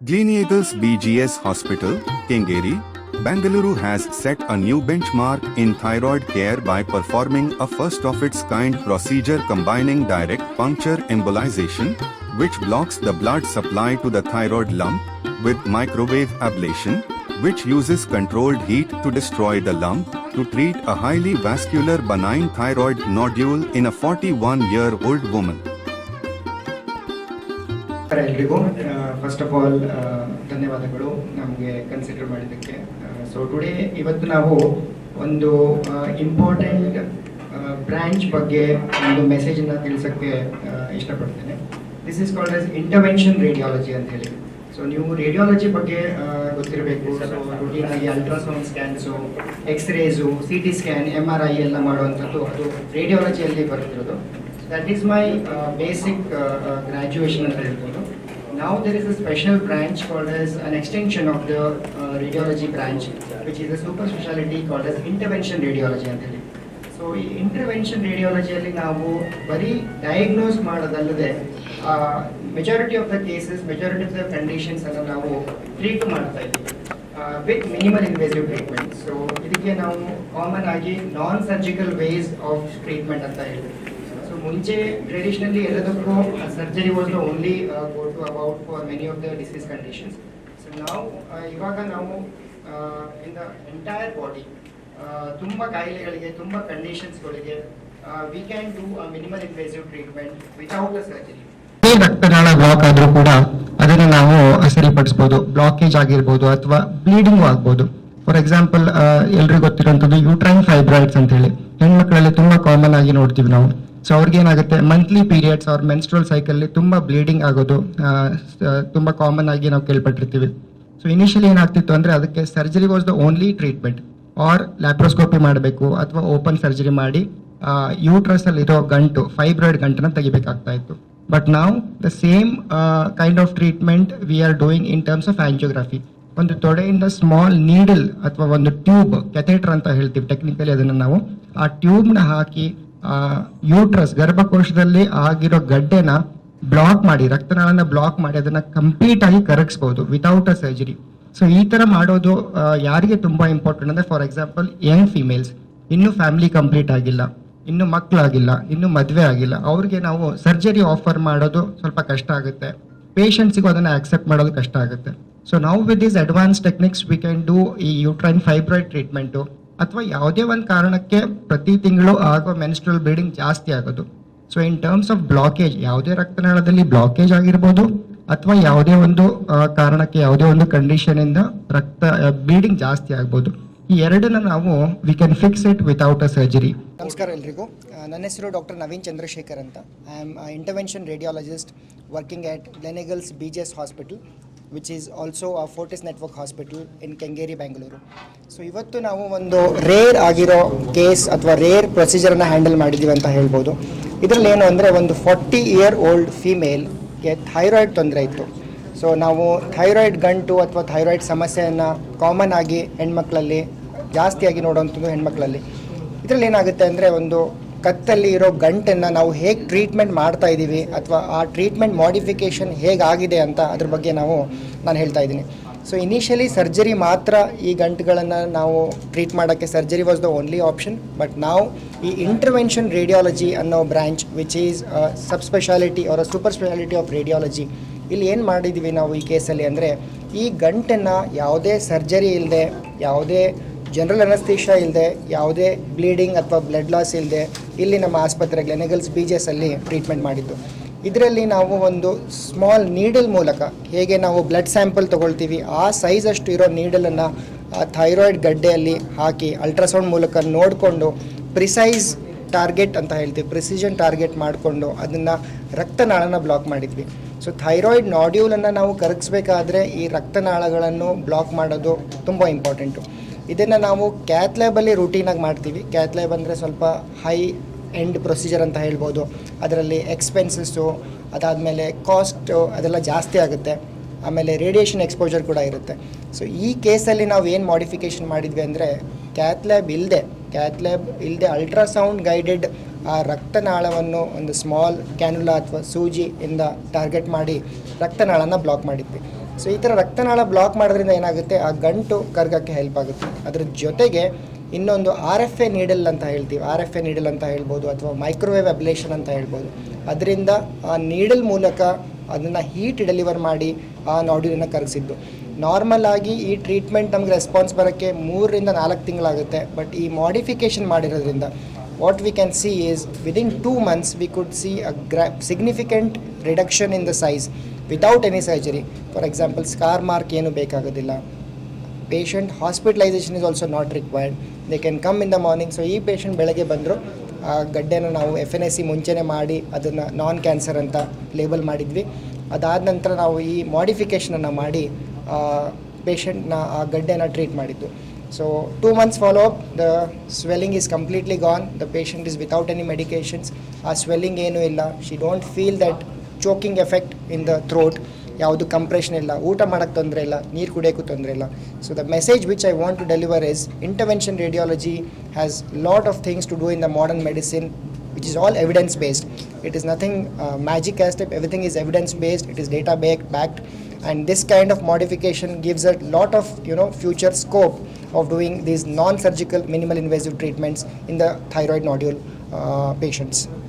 Gleneagles BGS Hospital, Kengeri, Bangalore has set a new benchmark in thyroid care by performing a first-of-its-kind procedure combining direct puncture embolization, which blocks the blood supply to the thyroid lump, with microwave ablation, which uses controlled heat to destroy the lump, to treat a highly vascular benign thyroid nodule in a 41-year-old woman. ಎಲ್ರಿಗೂ first of all ಧನ್ಯವಾದಗಳು ನಮಗೆ consider ಮಾಡಿದ್ದಕ್ಕೆ. So today ಇವತ್ತು ನಾವು ಒಂದು important branch ಬಗ್ಗೆ ಒಂದು ಮೆಸೇಜನ್ನು ತಿಳಿಸೋಕ್ಕೆ ಇಷ್ಟಪಡ್ತೇನೆ. This is called as intervention radiology ಅಂತ ಹೇಳಿ. ಸೊ ನೀವು ರೇಡಿಯಾಲಜಿ ಬಗ್ಗೆ ಗೊತ್ತಿರಬೇಕು. ಸೊ ರುಟೀನ್ ಆಗಿ ultrasound scans, x-rays, CT scan, MRI ಎಲ್ಲ ಮಾಡುವಂಥದ್ದು ಅದು ರೇಡಿಯಾಲಜಿಯಲ್ಲಿ ಬರ್ತಿರೋದು. That is my basic graduation ಅಂತ ಹೇಳ್ಬೋದು. Now there is a special branch called as an extension of the radiology branch, which is a super specialty called as intervention radiology ಅಂತ ಹೇಳಿ. So ಈ intervention ರೇಡಿಯಾಲಜಿಯಲ್ಲಿ ನಾವು ಬರೀ ಡಯಾಗ್ನೋಸ್ ಮಾಡೋದಲ್ಲದೆ majority of the cases, majority of the conditions ಅನ್ನು ನಾವು treat ಮಾಡ್ತಾ ಇದ್ದೀವಿ with minimal invasive treatment. So ಇದಕ್ಕೆ ನಾವು ಕಾಮನ್ ಆಗಿ non surgical ways of treatment ಅಂತ ಹೇಳ್ತೀವಿ. ಮುಂಚೆ ಟ್ರೆಡಿಷನಲಿ ಎಲ್ಲದಕ್ಕೂ surgery was the only go to about for many of the disease conditions. So ನಾವು ಇವಾಗ ನಾವು ಇನ್ ದ ಎಂಟೈರ್ ಬಾಡಿ ತುಂಬ ಕಾಯಿಲೆಗಳಿಗೆ, ತುಂಬ ಕಂಡೀಷನ್ಸ್ಗಳಿಗೆ we can do a minimal invasive treatment without a surgery. ರಕ್ತನಾಳ ಬ್ಲಾಕ್ ಆದ್ರೂ ಕೂಡ ಅದನ್ನು ನಾವು ಸರಿಪಡಿಸಬಹುದು. ಬ್ಲಾಕೇಜ್ ಆಗಿರ್ಬೋದು ಅಥವಾ ಬ್ಲೀಡಿಂಗ್ ಆಗ್ಬೋದು. ಫಾರ್ ಎಕ್ಸಾಂಪಲ್ ಎಲ್ರಿಗೂ ಗೊತ್ತಿರುವಂತದ್ದು ಯೂಟ್ರೈನ್ ಫೈಬ್ರಾಯ್ಡ್ಸ್ ಅಂತ ಹೇಳಿ ಹೆಣ್ಮಕ್ಳಲ್ಲಿ ತುಂಬಾ ಕಾಮನ್ ಆಗಿ ನೋಡ್ತೀವಿ ನಾವು. ಸೊ ಅವ್ರಿಗೆ ಏನಾಗುತ್ತೆ, ಮಂತ್ಲಿ ಪೀರಿಯಡ್ಸ್ ಅವ್ರ ಮೆನ್ಸ್ಟ್ರಲ್ ಸೈಕಲ್ ತುಂಬಾ ಬ್ಲೀಡಿಂಗ್ ಆಗೋದು ತುಂಬಾ ಕಾಮನ್ ಆಗಿ ನಾವು ಕೇಳ್ಪಟ್ಟಿರ್ತೀವಿ. ಸೊ ಇನಿಷಿಯಲಿ ಏನಾಗ್ತಿತ್ತು ಅಂದ್ರೆ ಅದಕ್ಕೆ surgery was the only treatment, or laparoscopy ಮಾಡಬೇಕು ಅಥವಾ ಓಪನ್ ಸರ್ಜರಿ ಮಾಡಿ ಯೂಟ್ರಸ್ ಅಲ್ಲಿ ಇರೋ ಗಂಟು, ಫೈಬ್ರಾಯ್ಡ್ ಗಂಟನ್ನ ತೆಗಿಬೇಕಾಗ್ತಾ ಇತ್ತು. ಬಟ್ ನಾವು the same kind of treatment we are doing in terms of angiography. ಒಂದು ತೊಡೆಯಿಂದ ಸ್ಮಾಲ್ ನೀಡಲ್ ಅಥವಾ ಒಂದು ಟ್ಯೂಬ್, ಕೆಥೆಟರ್ ಅಂತ ಹೇಳ್ತೀವಿ ಟೆಕ್ನಿಕಲಿ ಅದನ್ನು ನಾವು, ಆ ಟ್ಯೂಬ್ನ ಹಾಕಿ ಯೂಟ್ರಸ್ ಗರ್ಭಕೋಶದಲ್ಲಿ ಆಗಿರೋ ಗಡ್ಡೆನ ಬ್ಲಾಕ್ ಮಾಡಿ, ರಕ್ತನಾಳನ ಬ್ಲಾಕ್ ಮಾಡಿ ಅದನ್ನ ಕಂಪ್ಲೀಟ್ ಆಗಿ ಕರಗಿಸಬಹುದು ವಿತೌಟ್ ಅ ಸರ್ಜರಿ. ಸೊ ಈ ತರ ಮಾಡೋದು ಯಾರಿಗೆ ತುಂಬಾ ಇಂಪಾರ್ಟೆಂಟ್ ಅಂದ್ರೆ, ಫಾರ್ ಎಕ್ಸಾಂಪಲ್ ಯಂಗ್ ಫಿಮೇಲ್ಸ್, ಇನ್ನು ಫ್ಯಾಮಿಲಿ ಕಂಪ್ಲೀಟ್ ಆಗಿಲ್ಲ, ಇನ್ನು ಮಕ್ಕಳಾಗಿಲ್ಲ, ಇನ್ನು ಮದುವೆ ಆಗಿಲ್ಲ, ಅವ್ರಿಗೆ ನಾವು ಸರ್ಜರಿ ಆಫರ್ ಮಾಡೋದು ಸ್ವಲ್ಪ ಕಷ್ಟ ಆಗುತ್ತೆ. ಪೇಷಂಟ್ಸಿಗೂ ಅದನ್ನ ಆಕ್ಸೆಪ್ಟ್ ಮಾಡೋದು ಕಷ್ಟ ಆಗುತ್ತೆ. ಸೊ ನಾವು with these advance techniques V can do ಈ ಯೂಟ್ರೈನ್ ಫೈಬ್ರಾಯ್ಡ್ ಟ್ರೀಟ್ಮೆಂಟು, ಅಥವಾ ಯಾವುದೇ ಒಂದು ಕಾರಣಕ್ಕೆ ಪ್ರತಿ ತಿಂಗಳು ಆಗೋ ಮೆನ್ಸ್ಟ್ರಲ್ ಬ್ಲೀಡಿಂಗ್ ಜಾಸ್ತಿ ಆಗೋದು. So in terms of blockage, ಯಾವುದೇ ರಕ್ತನಾಳದಲ್ಲಿ ಬ್ಲಾಕೇಜ್ ಆಗಿರ್ಬೋದು ಅಥವಾ ಯಾವುದೇ ಒಂದು ಕಾರಣಕ್ಕೆ, ಯಾವುದೇ ಒಂದು ಕಂಡೀಷನ್ ಇಂದ ರಕ್ತ ಬ್ಲೀಡಿಂಗ್ ಜಾಸ್ತಿ ಆಗ್ಬೋದು. ಈ ಎರಡನ್ನ ನಾವು we can fix it without a surgery. ನಮಸ್ಕಾರ ಎಲ್ರಿಗೂ. ನನ್ನ ಹೆಸರು ಡಾಕ್ಟರ್ ನವೀನ್ ಚಂದ್ರಶೇಖರ್ ಅಂತ. I am intervention radiologist working at Gleneagles BGS hospital, which is also a Fortis network hospital in Kengeri, Bangalore. So ಇವತ್ತು ನಾವು ಒಂದು ರೇರ್ ಆಗಿರೋ ಕೇಸ್ ಅಥವಾ ರೇರ್ ಪ್ರೊಸೀಜರನ್ನು ಹ್ಯಾಂಡಲ್ ಮಾಡಿದ್ದೀವಿ ಅಂತ ಹೇಳ್ಬೋದು. ಇದರಲ್ಲಿ ಏನು ಅಂದರೆ, ಒಂದು 40-year-old ಫೀಮೇಲ್ಗೆ ಥೈರಾಯ್ಡ್ ತೊಂದರೆ ಇತ್ತು. ಸೊ ನಾವು ಥೈರಾಯ್ಡ್ ಗಂಟು ಅಥವಾ ಥೈರಾಯ್ಡ್ ಸಮಸ್ಯೆಯನ್ನು ಕಾಮನ್ ಆಗಿ ಹೆಣ್ಮಕ್ಳಲ್ಲಿ ಜಾಸ್ತಿಯಾಗಿ ನೋಡುವಂಥದ್ದು ಹೆಣ್ಮಕ್ಳಲ್ಲಿ. ಇದರಲ್ಲಿ ಏನಾಗುತ್ತೆ ಅಂದರೆ, ಒಂದು ಕತ್ತಲ್ಲಿ ಇರೋ ಗಂಟನ್ನು ನಾವು ಹೇಗೆ ಟ್ರೀಟ್ಮೆಂಟ್ ಮಾಡ್ತಾ ಇದ್ದೀವಿ ಅಥವಾ ಆ ಟ್ರೀಟ್ಮೆಂಟ್ ಮಾಡಿಫಿಕೇಷನ್ ಹೇಗಾಗಿದೆ ಅಂತ ಅದ್ರ ಬಗ್ಗೆ ನಾನು ಹೇಳ್ತಾ ಇದ್ದೀನಿ. ಸೊ ಇನಿಷಿಯಲಿ ಸರ್ಜರಿ ಮಾತ್ರ ಈ ಗಂಟುಗಳನ್ನು ನಾವು ಟ್ರೀಟ್ ಮಾಡೋಕ್ಕೆ surgery was the only option. But ನಾವು ಈ ಇಂಟರ್ವೆನ್ಷನ್ ರೇಡಿಯಾಲಜಿ ಅನ್ನೋ branch, which is sub specialty or super specialty of radiology, ಇಲ್ಲಿ ಏನು ಮಾಡಿದ್ದೀವಿ ನಾವು ಈ ಕೇಸಲ್ಲಿ ಅಂದರೆ, ಈ ಗಂಟನ್ನು ಯಾವುದೇ ಸರ್ಜರಿ ಇಲ್ಲದೆ, ಯಾವುದೇ ಜನರಲ್ ಅನಸ್ತೇಷಿಯಾ ಇಲ್ಲದೆ, ಯಾವುದೇ ಬ್ಲೀಡಿಂಗ್ ಅಥವಾ ಬ್ಲಡ್ ಲಾಸ್ ಇಲ್ಲದೆ ಇಲ್ಲಿ ನಮ್ಮ ಆಸ್ಪತ್ರೆ ಗ್ಲೆನೆಗಲ್ಸ್ BGS ಅಲ್ಲಿ ಟ್ರೀಟ್ಮೆಂಟ್ ಮಾಡಿದ್ದು. ಇದರಲ್ಲಿ ನಾವು ಒಂದು ಸ್ಮಾಲ್ ನೀಡಲ್ ಮೂಲಕ, ಹೇಗೆ ನಾವು ಬ್ಲಡ್ ಸ್ಯಾಂಪಲ್ ತೊಗೊಳ್ತೀವಿ ಆ ಸೈಜ್ ಅಷ್ಟು ಇರೋ ನೀಡಲನ್ನು ಥೈರಾಯ್ಡ್ ಗಡ್ಡೆಯಲ್ಲಿ ಹಾಕಿ ಅಲ್ಟ್ರಾಸೌಂಡ್ ಮೂಲಕ ನೋಡಿಕೊಂಡು ಪ್ರಿಸೈಸ್ ಟಾರ್ಗೆಟ್ ಅಂತ ಹೇಳ್ತೀವಿ, ಪ್ರಿಸಿಷನ್ ಟಾರ್ಗೆಟ್ ಮಾಡಿಕೊಂಡು ಅದನ್ನು ರಕ್ತನಾಳನ ಬ್ಲಾಕ್ ಮಾಡಿದ್ವಿ. ಸೊ ಥೈರಾಯ್ಡ್ ನಾಡ್ಯೂಲನ್ನು ನಾವು ಕರಗಿಸ್ಬೇಕಾದ್ರೆ ಈ ರಕ್ತನಾಳಗಳನ್ನು ಬ್ಲಾಕ್ ಮಾಡೋದು ತುಂಬ ಇಂಪಾರ್ಟೆಂಟು. ಇದನ್ನು ನಾವು ಕ್ಯಾತ್ ಲ್ಯಾಬಲ್ಲಿ ರೂಟೀನಾಗಿ ಮಾಡ್ತೀವಿ. ಕ್ಯಾತ್ ಲ್ಯಾಬ್ ಅಂದರೆ ಸ್ವಲ್ಪ ಹೈ ಎಂಡ್ ಪ್ರೊಸೀಜರ್ ಅಂತ ಹೇಳ್ಬೋದು. ಅದರಲ್ಲಿ ಎಕ್ಸ್ಪೆನ್ಸಸ್ಸು, ಅದಾದಮೇಲೆ ಕಾಸ್ಟು ಅದೆಲ್ಲ ಜಾಸ್ತಿ ಆಗುತ್ತೆ. ಆಮೇಲೆ ರೇಡಿಯೇಷನ್ ಎಕ್ಸ್ಪೋಜರ್ ಕೂಡ ಇರುತ್ತೆ. ಸೊ ಈ ಕೇಸಲ್ಲಿ ನಾವು ಏನು ಮಾಡಿಫಿಕೇಷನ್ ಮಾಡಿದ್ವಿ ಅಂದರೆ, ಕ್ಯಾತ್ ಲ್ಯಾಬ್ ಇಲ್ಲದೆ ಅಲ್ಟ್ರಾಸೌಂಡ್ ಗೈಡೆಡ್ ಆ ರಕ್ತನಾಳವನ್ನು ಒಂದು ಸ್ಮಾಲ್ ಕ್ಯಾನುಲಾ ಅಥವಾ ಸೂಜಿಯಿಂದ ಟಾರ್ಗೆಟ್ ಮಾಡಿ ರಕ್ತನಾಳನ ಬ್ಲಾಕ್ ಮಾಡಿದ್ವಿ. ಸೊ ಈ ಥರ ರಕ್ತನಾಳ ಬ್ಲಾಕ್ ಮಾಡೋದ್ರಿಂದ ಏನಾಗುತ್ತೆ, ಆ ಗಂಟು ಕರ್ಗಕ್ಕೆ ಹೆಲ್ಪ್ ಆಗುತ್ತೆ. ಅದ್ರ ಜೊತೆಗೆ ಇನ್ನೊಂದು RFA ನೀಡಲ್ ಅಂತ ಹೇಳ್ತೀವಿ, RFA ನೀಡಲ್ ಅಂತ ಹೇಳ್ಬೋದು, ಅಥವಾ ಮೈಕ್ರೋವೇವ್ ಅಬ್ಲೇಷನ್ ಅಂತ ಹೇಳ್ಬೋದು. ಅದರಿಂದ ಆ ನೀಡಲ್ ಮೂಲಕ ಅದನ್ನು ಹೀಟ್ ಡೆಲಿವರ್ ಮಾಡಿ ಆ ನಾಡ್ಯೂಲನ್ನು ಕರಗಿಸಿದ್ದು. ನಾರ್ಮಲ್ ಆಗಿ ಈ ಟ್ರೀಟ್ಮೆಂಟ್ ನಮ್ಗೆ ರೆಸ್ಪಾನ್ಸ್ ಬರೋಕ್ಕೆ 3 ರಿಂದ 4 ತಿಂಗಳಾಗುತ್ತೆ. ಬಟ್ ಈ ಮಾಡಿಫಿಕೇಷನ್ ಮಾಡಿರೋದ್ರಿಂದ what we can see is within 2 months we could see a significant reduction in the size without any surgery. For example, scar mark ಏನು ಬೇಕಾಗೋದಿಲ್ಲ. Patient hospitalization is also not required. They can come in the morning. So ಈ patient ಬೆಳಗ್ಗೆ ಬಂದರು, ಆ ಗಡ್ಡೆನ ನಾವು FNAC ಮುಂಚೆನೇ ಮಾಡಿ ಅದನ್ನು ನಾನ್ cancer ಅಂತ ಲೇಬಲ್ ಮಾಡಿದ್ವಿ. ಅದಾದ ನಂತರ ನಾವು ಈ ಮಾಡಿಫಿಕೇಷನನ್ನು ಮಾಡಿ ಪೇಷಂಟ್ನ ಆ ಗಡ್ಡೆನ ಟ್ರೀಟ್ ಮಾಡಿದ್ದು. So 2 months follow-up, the swelling is completely gone. The patient is without any medications. ಆ ಸ್ವೆಲ್ಲಿಂಗ್ ಏನೂ ಇಲ್ಲ. She don't feel that choking effect in the throat. ಯಾವುದು ಕಂಪ್ರೆಷನ್ ಇಲ್ಲ, ಊಟ ಮಾಡೋಕ್ಕೆ ತೊಂದರೆ ಇಲ್ಲ, ನೀರು ಕುಡಿಯೋಕ್ಕೂ ತೊಂದರೆ ಇಲ್ಲ. So the message which I want to deliver is intervention radiology has lot of things to do in the modern medicine, which is all evidence based. It is nothing magic as type, everything is evidence based, it is data backed, and this kind of modification gives a lot of future scope of doing these non surgical minimal invasive treatments in the thyroid nodule patients.